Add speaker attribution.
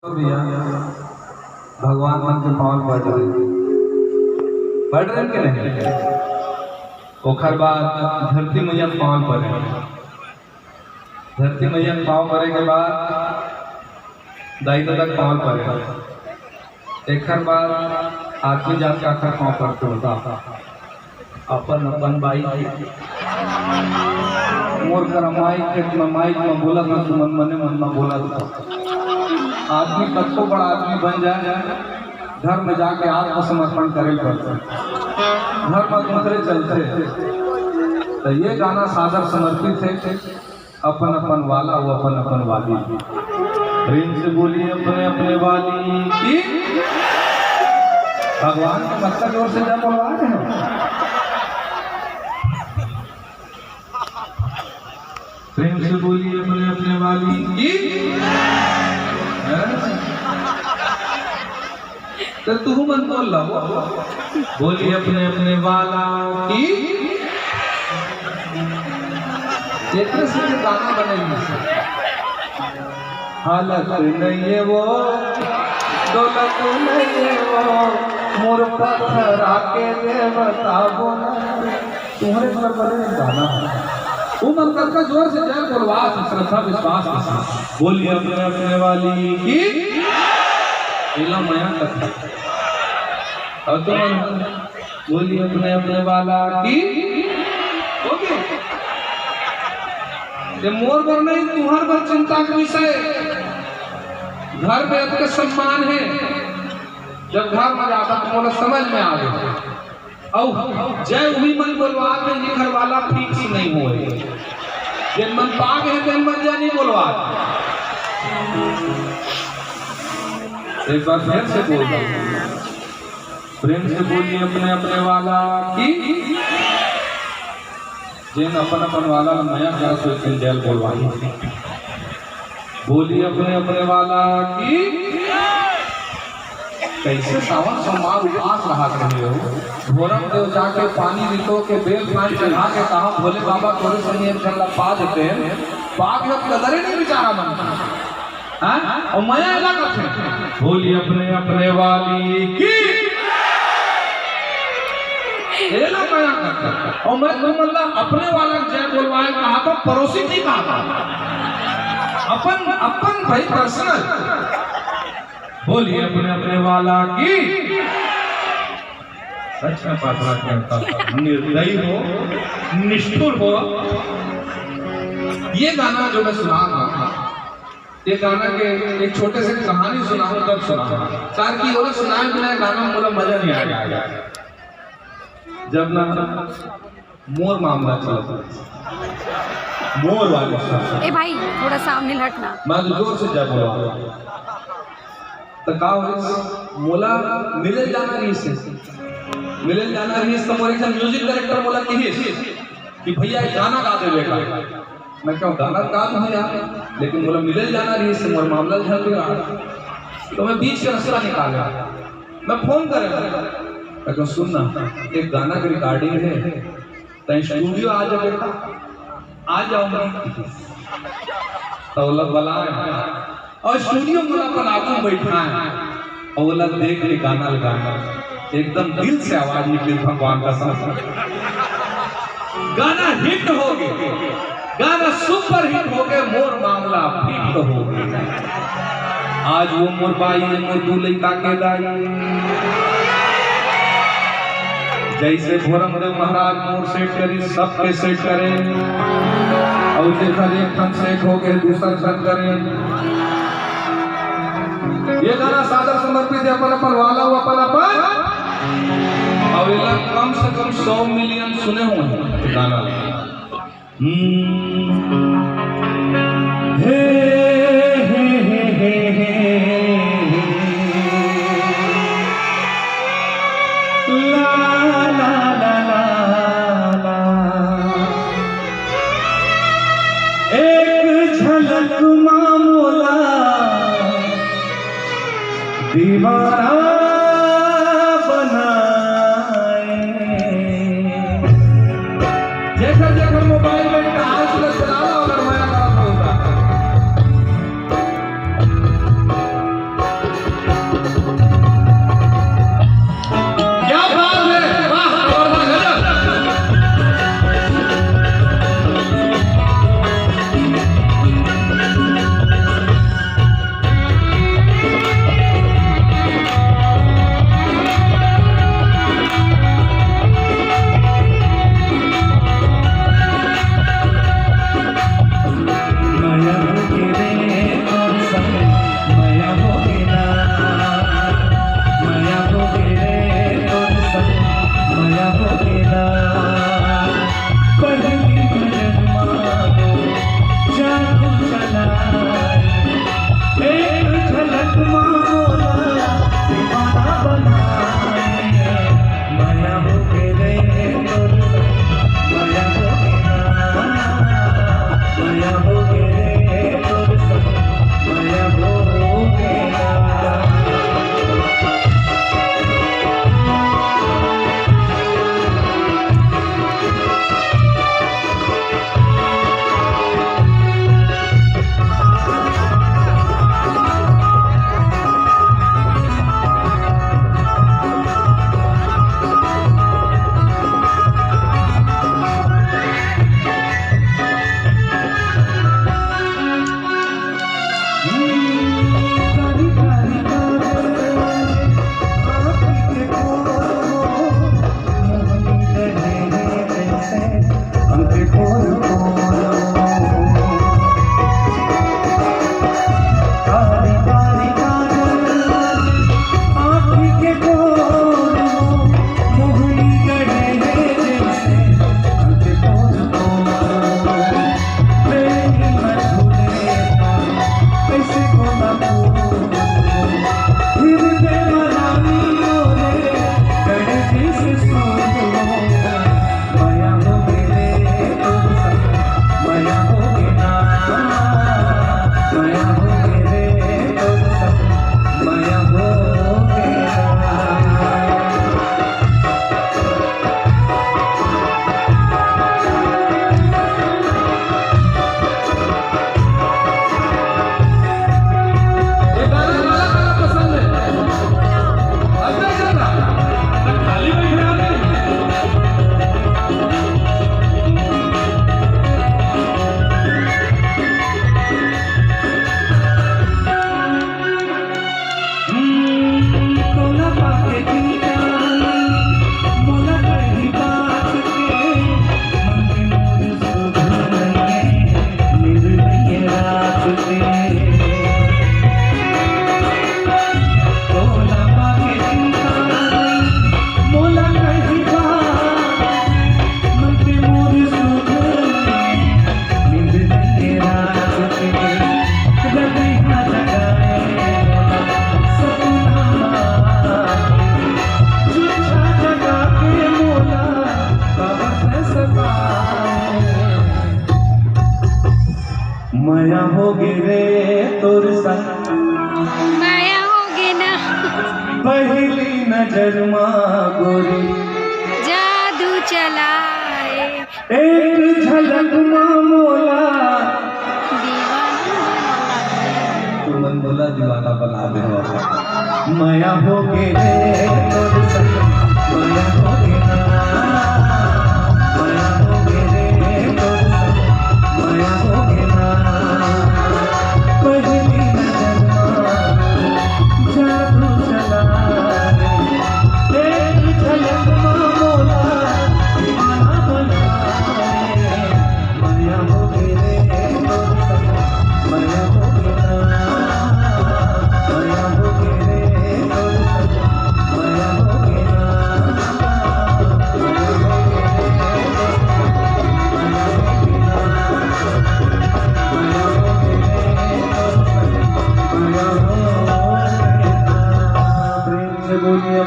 Speaker 1: तो भैया भगवान मन के पावन बढ़ रहे के नहीं ओखर बाद धरती मैया पावन पड़े। धरती मैया पावन पड़े के बाद दाई दादा पावन पड़े। एक बाद आदमी जात का आखिर पाँव पड़ते होता अपन अपन बाई मोर कर माई में बोला था मन मने मन में बोला था। आदमी कतो बड़ा आदमी बन जाए घर में जाके आत्मसमर्पण करे पड़ते घर में दूसरे चलते। तो ये गाना सादर समर्पित है अपन अपन वाला वो अपन अपन वाली। प्रेम से बोलिए अपने अपने वाली की भगवान के मतलब जोर से जब बोलवा रहे हो। प्रेम से बोलिए अपने अपने वाली की। तो तू मन बोल रहा बोलिए अपने अपने वाला की। एक से गाना बनेगी हालत नहीं है वो दौलत नहीं है वो मोर पत्थर आके देवता बोला तुम्हारे घर बने गाना वो मन का जोर से जय बोलवा श्रद्धा विश्वास के साथ बोलिए अपने अपने वाली की। इला माया कथा और तुम बोलिए अपने अपने वाला की। ओके ये मोर पर नहीं तुम्हार पर चिंता का विषय। घर में आपका सम्मान है जब घर में जाता तुम्हारा समझ में आ गया और जय वही मन बोलवा में घर वाला ठीक ही नहीं हो जन मन पाग है जन मन जय नहीं बोलवा। एक बार फिर से बोल रहा हूँ प्रेम से बोलिए अपने अपने वाला की। जिन अपन अपन वाला नया क्या सोचते जैल बोलवाई बोलिए अपने अपने वाला की। कैसे सावन सोमवार उपवास रहा रहे हो भोरम देव जाके पानी रितो के बेल पानी चढ़ा के कहा भोले बाबा तोरे संग पा देते पाग जब कदर ही नहीं बेचारा मन और माया अलग थे। बोलिए अपने अपने वाली की। माया करता और मैं तो मतलब अपने वाला जय बोलवाए कहा था पड़ोसी नहीं कहा था अपन अपन भाई पर्सनल। बोलिए अपने अपने वाला की। सच में प्रार्थना करता निर्दयी हो निष्ठुर हो। ये गाना जो मैं सुना रहा था ये गाना के एक छोटे से कहानी सुनाऊं तब सुनाऊं चार की और सुनाए बिना गाना मुझे मजा नहीं आया। जब ना मोर मामला चला मोर वाले
Speaker 2: ए भाई थोड़ा सामने हटना
Speaker 1: मैं जोर से जब बोला तो का मोला मिले जाना रही से मिले जाना रही तो मोरे से म्यूजिक डायरेक्टर बोला कि भैया गाना गा दे बेटा। मैं क्यों गाना गा दूं यार लेकिन बोला मिले जाना रही से मोर मामला झल गया तो मैं बीच का रास्ता निकाला। मैं फोन कर तो सुनना एक गाना की रिकॉर्डिंग है तो स्टूडियो आ जाओ बेटा आ जाओ तो वो लोग बुलाए और स्टूडियो में अपन आगू बैठा है और वो लोग देख के गाना लगाना एकदम दिल से आवाज निकली भगवान का साथ गाना हिट हो गया गाना सुपर हिट हो गया मोर मामला हिट हो गया। आज वो मोर बाई मोर दूल्हे का के दाई जैसे भोरम देव महाराज मोर सेट करी सबके सेट करे और देखा एक खन सेट हो गए दूसरा खन करे। ये गाना सादर समर्पित है अपन अपन वाला वो अपन अपन और ये कम से कम 100 मिलियन सुने हुए हैं गाना। हे हे हे हे हे ला ला ला ला ला एक झलक मामूला दीवाना बनाए। जैसा जैसा मोबाइल में आज चला अगर मैं होगा
Speaker 3: पहली नजर माँ गोरी
Speaker 2: जादू चलाए
Speaker 3: एक झलक माँ मोला
Speaker 1: तू मन बोला दीवाना बना दे
Speaker 3: माया हो गे रे तोर संग माया हो गे ना माया हो गे रे तोर संग माया हो गे ना पहली नजर माँ जादू चला रे एक झलक माँ मोला दीवाना बना रे माया हो गे रे तोर संग माया हो गे ना माया हो गे रे तोर संग माया हो गे ना प्रेम से बोलिए